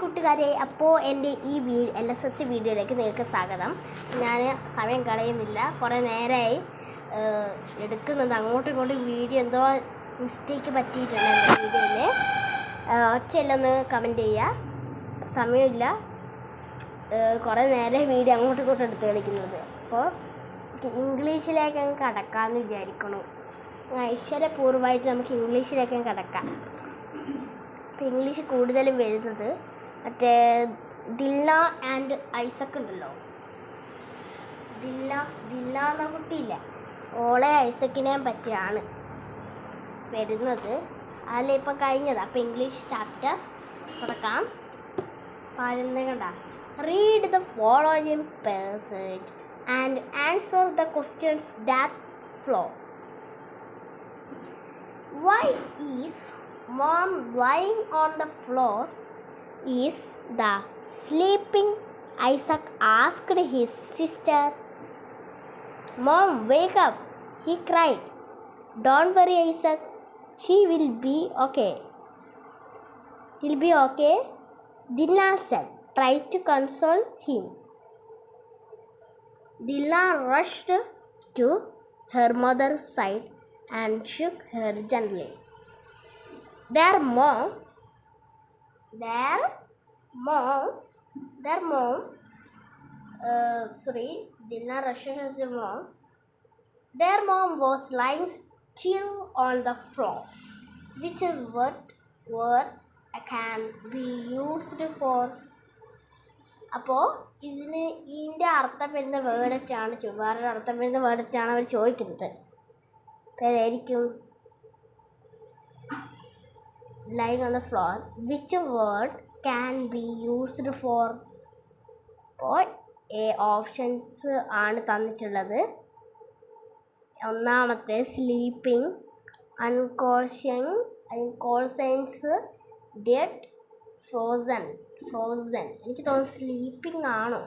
കൂട്ടുകാരെ, അപ്പോൾ എൻ്റെ ഈ LSS വീഡിയോയിലേക്ക് നിങ്ങൾക്ക് സ്വാഗതം. ഞാൻ സമയം കളയുന്നില്ല, കുറേ നേരമായി എടുക്കുന്നത്. അങ്ങോട്ടും ഇങ്ങോട്ടും വീഡിയോ എന്തോ മിസ്റ്റേക്ക് പറ്റിയിട്ടുണ്ട് എൻ്റെ വീഡിയോയിൽ. ഒച്ചയിലൊന്ന് കമൻറ്റ് ചെയ്യുക. സമയമില്ല, കുറേ നേരം വീഡിയോ അങ്ങോട്ടും ഇങ്ങോട്ടും എടുത്ത് കളിക്കുന്നത്. അപ്പോൾ ഇംഗ്ലീഷിലേക്ക് അങ്ങ് കടക്കാമെന്ന് വിചാരിക്കണു. ഐശ്വര്യപൂർവ്വമായിട്ട് നമുക്ക് ഇംഗ്ലീഷിലേക്ക് അങ്ങ് കടക്കാം. ഇപ്പോൾ ഇംഗ്ലീഷ് കൂടുതലും വരുന്നത് മറ്റേ ദിൽന ആൻഡ് ഐസക് ഉണ്ടല്ലോ. ദിൽന എന്ന കുട്ടിയില്ല, ഓളെ ഐസക്കിനെ പറ്റിയാണ് വരുന്നത്. അതിലിപ്പം കഴിഞ്ഞത്. അപ്പോൾ ഇംഗ്ലീഷ് ചാപ്റ്റർ തുടക്കാം. ആദ്യം കണ്ട, read the following passage and answer the questions that flow. Why is Mom lying on the floor? Is the sleeping? Isaac asked his sister. Mom, wake up, he cried. Don't worry, Isaac. She will be okay. He'll be okay, Dilna said. Try to console him. Dilna rushed to her mother's side and shook her gently. Their mom, Dilna rushed her mom. Their mom was lying still on the floor. Which word can be used for? അപ്പോൾ ഇതിൻ്റെ അർത്ഥം വരുന്ന വേർഡറ്റാണ്, വേറൊരു അർത്ഥം വരുന്ന വേർഡറ്റാണ് അവർ ചോദിക്കുന്നത്. ഏതായിരിക്കും? lying on the floor. Which word can be used for? അപ്പോൾ ഓപ്ഷൻസ് ആണ് തന്നിട്ടുള്ളത്. ഒന്നാമത്തെ സ്ലീപ്പിംഗ്, അൺകോൺഷ്യസ്, ഡെഡ്, ഫ്രോസൺ. എനിക്ക് തോന്നുന്നു സ്ലീപ്പിംഗ് ആണോ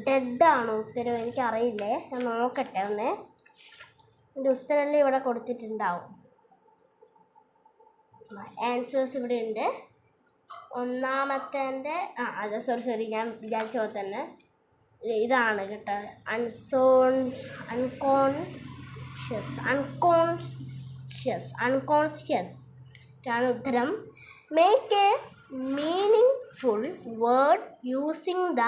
ഡെഡ് ആണോ ഉത്തരം? എനിക്കറിയില്ലേ, ഞാൻ നോക്കട്ടെ ഒന്ന്. എൻ്റെ ഉത്തരമെല്ലാം ഇവിടെ കൊടുത്തിട്ടുണ്ടാവും. ആൻസേഴ്സ് ഇവിടെ ഉണ്ട്. ഒന്നാമത്തെ സോറി ഞാൻ വിചാരിച്ച പോലെ തന്നെ ഇതാണ് കേട്ടോ. അൺകോൺഷ്യസ് ആണ് ഉത്തരം. Make A meaningful word using the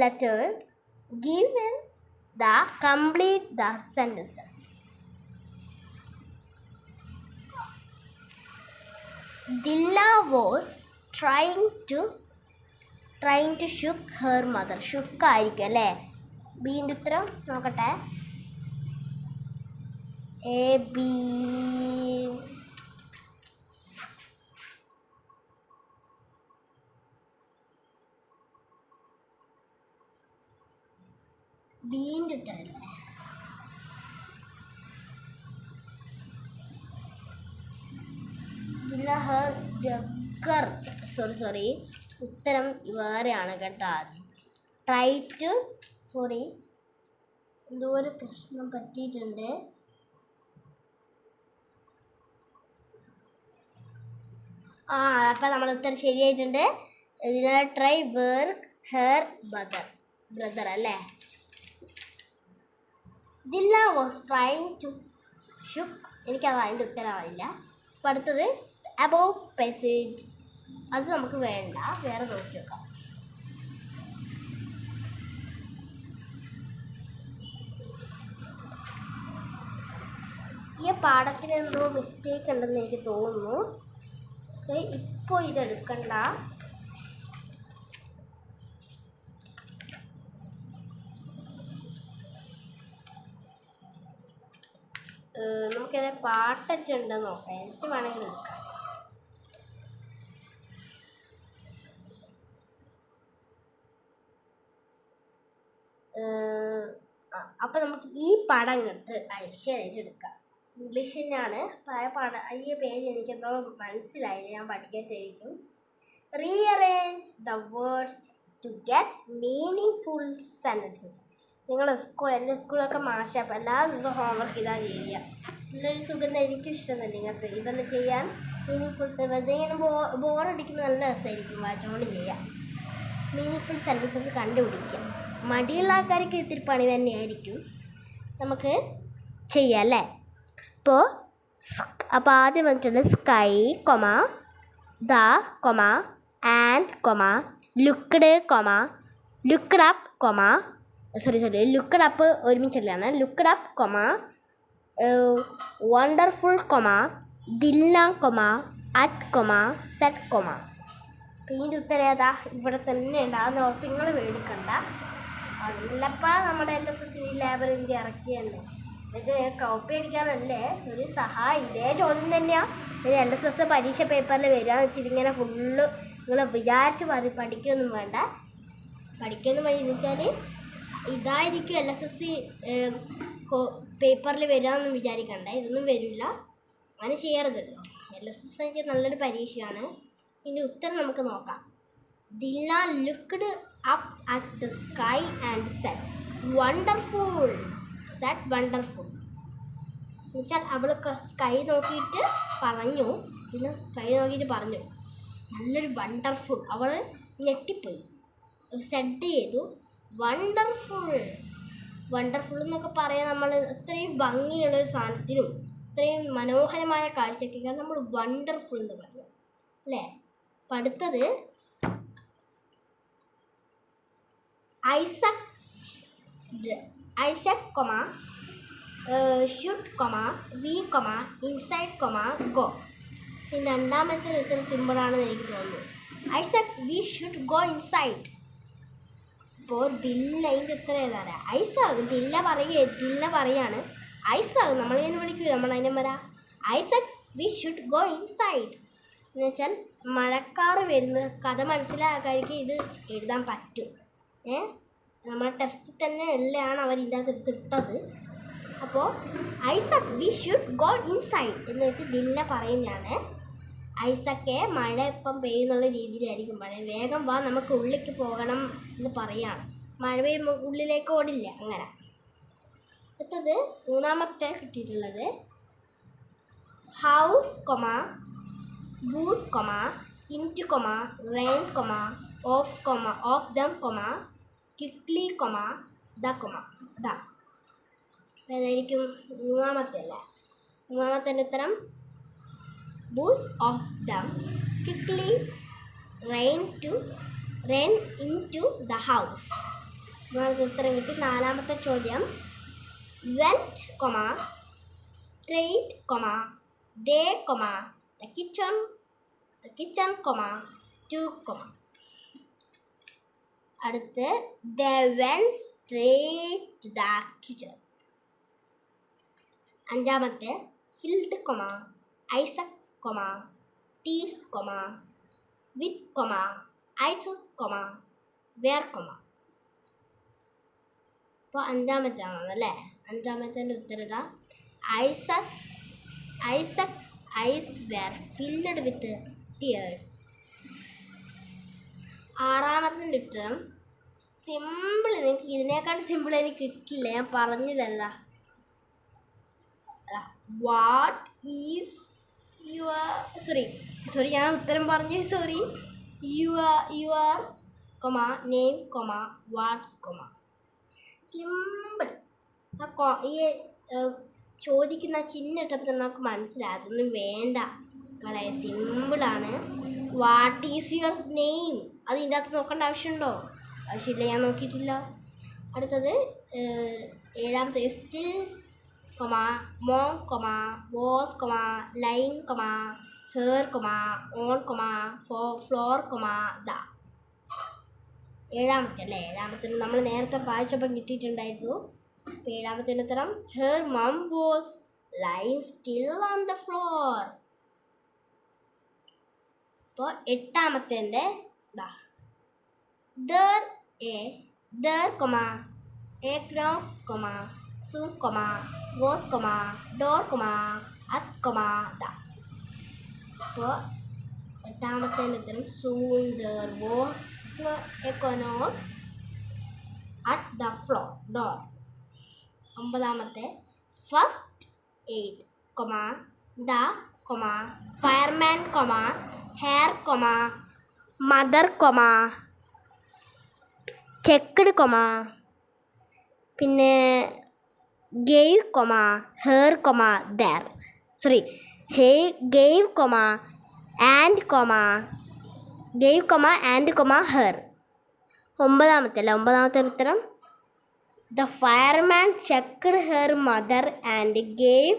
letter given the complete the sentences. Dilna was trying to shook her mother. Shook ആയിരിക്കും അല്ലേ? ബീൻ്റെ ഉത്തരം നോക്കട്ടെ. ബി ബീൻ്റെ ഉത്തരം സോറി ഉത്തരം വേറെയാണ് കേട്ടോ. എന്തോ ഒരു പ്രശ്നം പറ്റിയിട്ടുണ്ട്. അപ്പം നമ്മുടെ ഉത്തരം ശരിയായിട്ടുണ്ട്. ട്രൈ വർക്ക് ഹെർ ബ്രദർ അല്ലേ? Dilna was trying to shook. എനിക്കത് അതിൻ്റെ ഉത്തരമായില്ല. അപ്പോൾ അടുത്തത് അബോവ് പാസേജ്, അത് നമുക്ക് വേണ്ട, വേറെ നോക്കി വെക്കാം. ഈ പാഠത്തിന് എന്തോ മിസ്റ്റേക്ക് ഉണ്ടെന്ന് എനിക്ക് തോന്നുന്നു. ഇപ്പോൾ ഇതെടുക്കണ്ട. നമുക്കത് പാട്ടൊക്കെ ഉണ്ടെന്ന് നോക്കാം. എനിക്ക് വേണമെങ്കിൽ എടുക്കാം. അപ്പം നമുക്ക് ഈ പടം കണ്ട് ഐശ്വര്യമായിട്ട് എടുക്കാം. ഇംഗ്ലീഷ് തന്നെയാണ്. ഈ പേര് എനിക്കെന്തോ മനസ്സിലായില്ല, ഞാൻ പഠിക്കട്ടായിരിക്കും. Rearrange the words to get meaningful sentences. എൻ്റെ സ്കൂളൊക്കെ മാഷ, അപ്പോൾ എല്ലാ ദിവസവും ഹോംവർക്ക് ഇതാണ് ചെയ്യുക. നല്ലൊരു സുഖം. എനിക്കിഷ്ടം തന്നെ ഇങ്ങനത്തെ ഇതെല്ലാം ചെയ്യാൻ. മീനിങ് വെറുതെ ഇങ്ങനെ ബോറടിക്കുമ്പോൾ നല്ല രസമായിരിക്കും വായിച്ചുകൊണ്ട് ചെയ്യാം. മീനിങ് സെൻറ്റൻസസ് കണ്ടുപിടിക്കാം. മടിയുള്ള ആൾക്കാർക്ക് ഇത്തിരി പണി തന്നെയായിരിക്കും. നമുക്ക് ചെയ്യാം അല്ലേ? അപ്പോൾ ആദ്യം വന്നിട്ടുണ്ട് sky comma the comma and comma looked comma looked up comma looked up ഒരുമിച്ചുള്ളതാണ്. Looked up comma wonderful comma Della comma at comma set comma. അപ്പോൾ ഇതിൻ്റെ ഉത്തരം ഏതാ? ഇവിടെ തന്നെ ഉണ്ടാകുന്ന ഓർത്ത് നിങ്ങൾ മേടിക്കണ്ട. അതല്ലപ്പോൾ നമ്മുടെ LSS ലേബർ ഇന്ത്യ ഇറക്കിയല്ലേ. ഇത് കോപ്പി അടിക്കാനല്ലേ ഒരു സഹായം. ഇതേ ചോദ്യം തന്നെയാണ് ഒരു LSS പരീക്ഷ പേപ്പറിൽ വരികയെന്ന് വെച്ചാൽ ഇതിങ്ങനെ ഫുള്ള് നിങ്ങൾ വിചാരിച്ച് പഠിക്കൊന്നും വേണ്ട. പഠിക്കുന്ന വഴി എന്ന് വെച്ചാൽ ഇതായിരിക്കും LSS പേപ്പറിൽ വരികയെന്ന് വിചാരിക്കണ്ട. ഇതൊന്നും വരില്ല. അങ്ങനെ ചെയ്യരുതല്ലോ. LSS വെച്ചാൽ നല്ലൊരു പരീക്ഷയാണ്. ഇതിൻ്റെ ഉത്തരം നമുക്ക് നോക്കാം. Della looked up at the sky and set wonderful. Set wonderful എന്നുവെച്ചാൽ അവൾ സ്കൈ നോക്കിയിട്ട് പറഞ്ഞു. പിന്നെ സ്കൈ നോക്കിയിട്ട് പറഞ്ഞു നല്ലൊരു വണ്ടർഫുൾ. അവൾ ഞെട്ടിപ്പോയി. സെറ്റ് ചെയ്തു വണ്ടർഫുൾ. വണ്ടർഫുൾ എന്നൊക്കെ പറയാൻ നമ്മൾ അത്രയും ഭംഗിയുള്ള ഒരു സാധനത്തിനും അത്രയും മനോഹരമായ കാഴ്ചയ്ക്കാണ് നമ്മൾ വണ്ടർഫുൾ എന്ന് പറയുന്നത് അല്ലേ? അപ്പം അടുത്തത് Isaac comma should comma we comma inside comma go. പിന്നെ രണ്ടാമത്തെ ഉത്തരം സിമ്പിളാണെന്ന് എനിക്ക് തോന്നുന്നു. Isaac we should go inside. അപ്പോൾ ദില്ല അതിൻ്റെ ഉത്തരം ഏതാണ്? ഐസാകും. ദില്ല പറയാണ് ഐസാകും. നമ്മളിങ്ങനെ വിളിക്കൂല, നമ്മൾ അതിനെ വരാ Isaac we should go inside എന്ന് വെച്ചാൽ മഴക്കാറ് വരുന്ന കഥ മനസ്സിലാക്കാർക്ക് ഇത് എഴുതാൻ പറ്റും. നമ്മുടെ ടെസ്റ്റിൽ തന്നെ എല്ലാം അവർ ഇതിൻ്റെ അകത്ത് ഇട്ടത്. അപ്പോൾ Isaac we should go inside എന്ന് വെച്ച് ദില്ല പറയുന്നതാണ്. ഐസക്കെ മഴ ഇപ്പം പെയ്യുന്നുള്ള രീതിയിലായിരിക്കും പറയാം. വേഗം വാ നമുക്ക് ഉള്ളിലേക്ക് പോകണം എന്ന് പറയുകയാണ്. മഴ പെയ്യുമ്പോൾ ഉള്ളിലേക്ക് ഓടില്ല. അങ്ങനെ അടുത്തത് മൂന്നാമത്തെ കിട്ടിയിട്ടുള്ളത് house comma both comma into comma ran comma of them comma quickly comma the comma the. അതായിരിക്കും മൂന്നാമത്തെ അല്ലേ? മൂന്നാമത്തെ ഉത്തരം both of them quickly ran into the house. മൂന്നാമത്തെ ഉത്തരം കിട്ടി. നാലാമത്തെ ചോദ്യം went comma straight comma they comma the kitchen comma to comma. അടുത്ത് they went straight to the kitchen. അഞ്ചാമത്തെ filled comma Isaac comma tears comma with comma Isis comma where comma. അപ്പോൾ അഞ്ചാമത്തെ ആണല്ലേ? അഞ്ചാമത്തെ ഉത്തരത Isaac's eyes were filled with tears. ആറാമത്തെ ഉത്തരം simple. എനിക്ക് ഇതിനേക്കാൾ സിമ്പിൾ എനിക്ക് കിട്ടില്ല. ഞാൻ പറഞ്ഞതല്ല. വാട്ട് ഈസ് യുവർ ഞാൻ ഉത്തരം പറഞ്ഞു. Your comma name comma what's comma. Simple. ഈ ചോദിക്കുന്ന ചിഹ്നം ഇട്ടപ്പോൾ തന്നെ നമുക്ക് മനസ്സിലായി അതൊന്നും വേണ്ട. വളരെ സിമ്പിളാണ്. വാട്ട് ഈസ് യുവർ നെയിം അത് ഇതിൻ്റെ അകത്ത് നോക്കേണ്ട ആവശ്യമുണ്ടോ? ആവശ്യമില്ല. ഞാൻ നോക്കിയിട്ടില്ല. അടുത്തത് ഏഴാമത്തെ still comma mom comma was comma line comma hair comma on comma floor comma the. ഏഴാമത്തെ അല്ലേ? ഏഴാമത്തെ നമ്മൾ നേരത്തെ വായിച്ചപ്പോൾ കിട്ടിയിട്ടുണ്ടായിരുന്നു. ഏഴാമത്തെ ഉത്തരം her mom was lying still on the floor. അപ്പോൾ എട്ടാമത്തെ there comma a crowd comma soon comma was comma door comma at comma the. അപ്പോൾ എട്ടാമത്തെ ഉത്തരം soon there was a crowd at the floor door. ഒമ്പതാമത്തെ first aid comma the fireman, hair, mother, checked, പിന്നെ gave, her, there. Sorry, he gave, and, gave, and, her. ഒമ്പതാമത്തെ ഉത്തരം. The fireman checked her mother and gave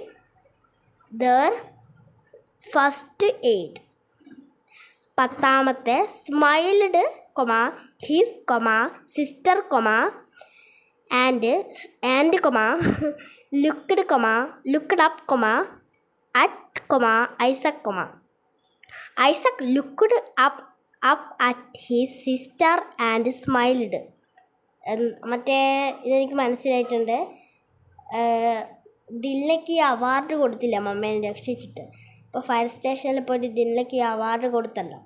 their first aid. പത്താമത്തെ smiled, his, sister, and, looked up, at, Isaac, Isaac looked up at his sister and smiled. മറ്റേ ഇതെനിക്ക് മനസ്സിലായിട്ടുണ്ട്. ദിൽനയ്ക്ക് award കൊടുത്തില്ല മമ്മേനെ രക്ഷിച്ചിട്ട്. ഇപ്പോൾ fire സ്റ്റേഷനിൽ പോയിട്ട് ദിൽനയ്ക്ക് അവാർഡ് കൊടുത്തല്ലോ.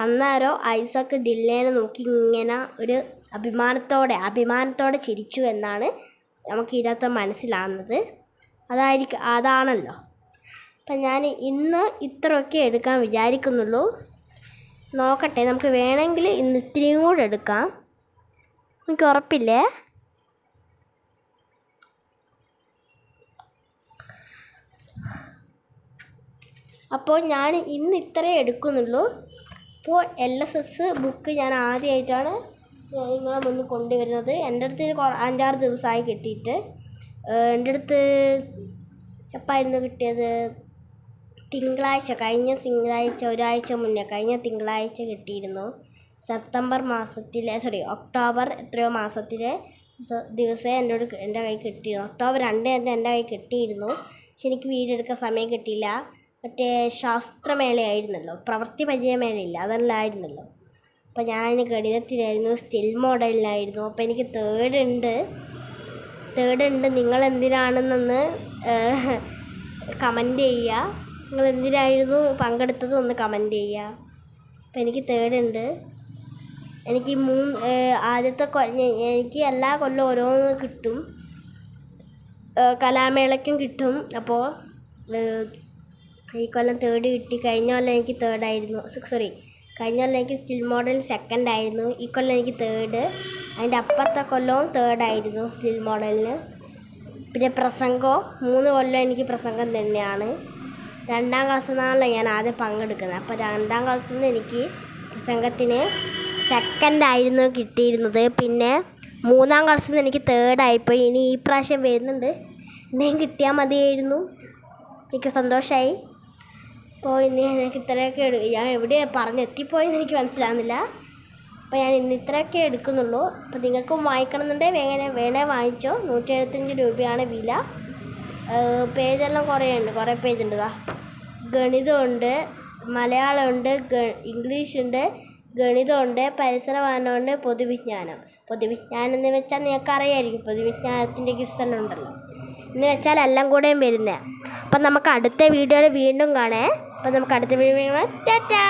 അന്നേരം ഐസക്ക് ദിൽനേനെ നോക്കി ഇങ്ങനെ ഒരു അഭിമാനത്തോടെ ചിരിച്ചു എന്നാണ് നമുക്ക് ഇതിനകത്ത് മനസ്സിലാകുന്നത്. അതാണല്ലോ. അപ്പം ഞാൻ ഇന്ന് ഇത്രയൊക്കെ എടുക്കാൻ വിചാരിക്കുന്നുള്ളൂ. നോക്കട്ടെ, നമുക്ക് വേണമെങ്കിൽ ഇന്ന് ഇത്തിരിയും കൂടെ എടുക്കാം. എനിക്ക് ഉറപ്പില്ലേ. അപ്പോൾ ഞാൻ ഇന്ന് ഇത്രയേ എടുക്കുന്നുള്ളൂ. അപ്പോൾ LSS ബുക്ക് ഞാൻ ആദ്യമായിട്ടാണ് നിങ്ങളെ മുന്നിൽ കൊണ്ടുവരുന്നത്. എൻ്റെ അടുത്ത് 5-6 ദിവസമായി കിട്ടിയിട്ട്. എൻ്റെ അടുത്ത് എപ്പോഴായിരുന്നു കിട്ടിയത്? കഴിഞ്ഞ തിങ്കളാഴ്ച, ഒരാഴ്ച മുന്നേ, കഴിഞ്ഞ തിങ്കളാഴ്ച കിട്ടിയിരുന്നു. ഒക്ടോബർ എത്രയോ മാസത്തിലെ ദിവസം എൻ്റെ കൈ കിട്ടിയിരുന്നു. ഒക്ടോബർ 2 എൻ്റെ കൈ കിട്ടിയിരുന്നു. പക്ഷെ എനിക്ക് വീഡിയോ എടുക്കാൻ സമയം കിട്ടിയില്ല. മറ്റേ ശാസ്ത്രമേളയായിരുന്നല്ലോ, പ്രവൃത്തി പരിചയമേളയില്ല, അതല്ലായിരുന്നല്ലോ. അപ്പോൾ ഞാൻ ഗണിതത്തിലായിരുന്നു, സ്റ്റിൽ മോഡലിനായിരുന്നു. അപ്പോൾ എനിക്ക് തേർഡ് ഉണ്ട്. നിങ്ങളെന്തിനാണെന്നൊന്ന് കമൻറ്റ് ചെയ്യുക. നിങ്ങളെന്തിനായിരുന്നു പങ്കെടുത്തത് ഒന്ന് കമൻറ്റ് ചെയ്യുക. അപ്പോൾ എനിക്ക് തേർഡ് ഉണ്ട്. എനിക്ക് എനിക്ക് എല്ലാ കൊല്ലം ഓരോന്ന് കിട്ടും. കലാമേളയ്ക്കും കിട്ടും. അപ്പോൾ ഈ കൊല്ലം തേർഡ് കിട്ടി. കഴിഞ്ഞ കൊല്ലം എനിക്ക് തേർഡായിരുന്നു. കഴിഞ്ഞ കൊല്ലം എനിക്ക് സ്റ്റിൽ മോഡൽ സെക്കൻഡായിരുന്നു. ഈ കൊല്ലം എനിക്ക് തേർഡ്. അതിൻ്റെ അപ്പുറത്തെ കൊല്ലവും തേർഡായിരുന്നു സ്റ്റിൽ മോഡലിന്. പിന്നെ പ്രസംഗം 3 കൊല്ലം എനിക്ക് പ്രസംഗം തന്നെയാണ്. 2ാം ക്ലാസ്സിൽ നിന്നാണല്ലോ ഞാൻ ആദ്യം പങ്കെടുക്കുന്നത്. അപ്പോൾ 2ാം ക്ലാസ്സിൽ നിന്ന് എനിക്ക് പ്രസംഗത്തിന് സെക്കൻഡായിരുന്നു കിട്ടിയിരുന്നത്. പിന്നെ 3ാം ക്ലാസ്സിൽ നിന്ന് എനിക്ക് തേർഡായിപ്പോയി. ഇനി ഈ പ്രാവശ്യം വരുന്നുണ്ട്, എന്നെയും കിട്ടിയാൽ മതിയായിരുന്നു. എനിക്ക് സന്തോഷമായി. അപ്പോൾ ഇനി എനിക്ക് ഇത്രയൊക്കെ ഞാൻ എവിടെയാണ് പറഞ്ഞെത്തിപ്പോയെന്ന് എനിക്ക് മനസ്സിലാകുന്നില്ല. അപ്പോൾ ഞാൻ ഇന്ന് ഇത്രയൊക്കെ എടുക്കുന്നുള്ളൂ. അപ്പോൾ നിങ്ങൾക്കും വാങ്ങിക്കണമെന്നുണ്ടെങ്കിൽ വേണേ വാങ്ങിച്ചോ. 175 രൂപയാണ് വില. പേജെല്ലാം കുറേ പേജുണ്ട്. ഗണിതമുണ്ട്, മലയാളമുണ്ട്, ഇംഗ്ലീഷുണ്ട്, ഗണിതമുണ്ട്, പരിസരവാനമുണ്ട്, പൊതുവിജ്ഞാനം എന്ന് വെച്ചാൽ നിങ്ങൾക്ക് അറിയാമായിരിക്കും. പൊതുവിജ്ഞാനത്തിൻ്റെ ക്വിസെല്ലാം ഉണ്ടല്ലോ എന്ന് വെച്ചാൽ എല്ലാം കൂടെയും വരുന്നത്. അപ്പം നമുക്ക് അടുത്ത വീഡിയോയിൽ വീണ്ടും കാണാം. അപ്പം നമുക്ക് അടുത്ത വീഡിയോ ടാറ്റാ.